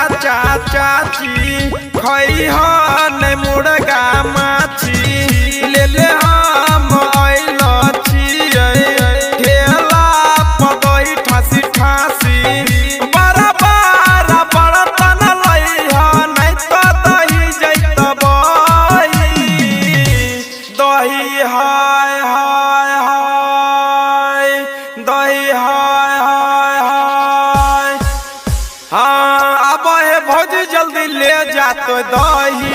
चाचा चाची खई न मुर्गा माछी ले ले हम आइल ठेला पदई ठासी ठासी बड़ा बड़ा बर्तन लइहा नहीं तो दही जैत बही दही हाय हाय हाय दही हाय हाय हाय। हाँ अब है भौजी जल्दी ले जा तो दही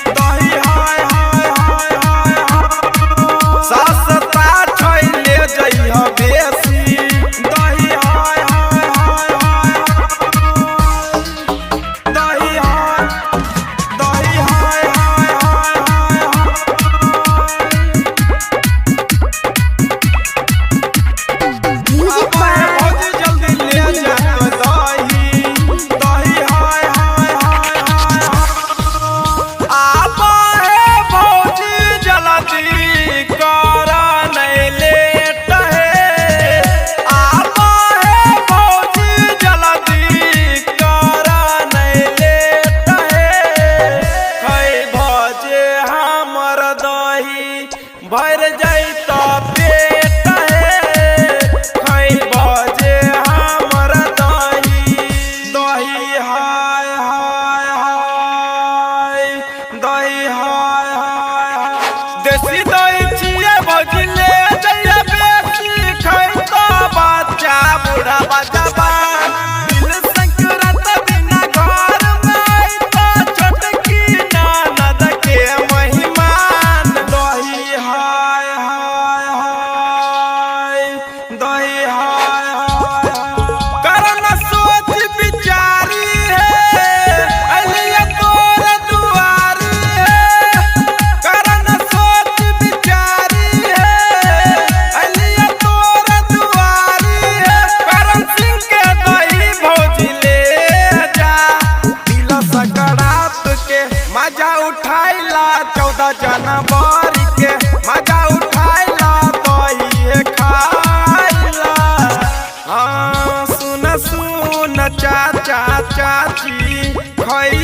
दही हाय हाय हाय हाय हाय। सस्ता छै ले जइह बेसी दही हाय हाय हाय हाय। दही हाय दही हाय हाय हाय हाय। म्यूजिक बाय भौजी जल्दी ले जा तो दही दही हाय हाय हाय हाय। आप है भौजी जल्दी कर नहीं लेट है। आप है भौजी जल्दी कर नहीं लेट है। खई भजे हमर दही भर जैत पेट है। खई भजे हमर दही दही हाय हाय हाय दही हाय हाय हाय। देसी दही छिए भौजी ले जइया बेसी खई तो बच्चा बूढ़ा बजबा दिल संकरत बिना घर में तो छोटकी ननद के मेहमान दही हाय हाय हाय दही हाय हाय हाय। करन सोच विचारी है अलिया तोर दुआरी है। करन सोच विचारी है अलिया तोर दुआरी है। करन सिंह के दही भौजी ले जा दिल सकरात के मजा उठाइला 14 जनवरी के मजा उठाइला दही खाइला। हाँ सुन सुन चाचा चाची खई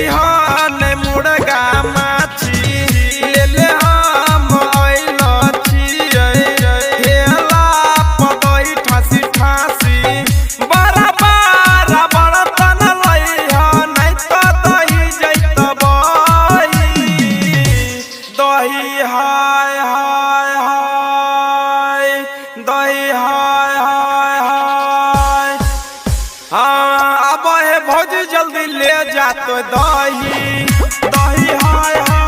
न मुर्गा माछी ले ले हम आइल ठेला पदई ठासी ठासी बड़ा बड़ा बर्तन लइहा नहीं तो दही जैत बही दही हाय हाय हाय दही हाय हाय हाय। हाँ अब है भौजी जल्दी ले जा तो दही दही हाय हाय।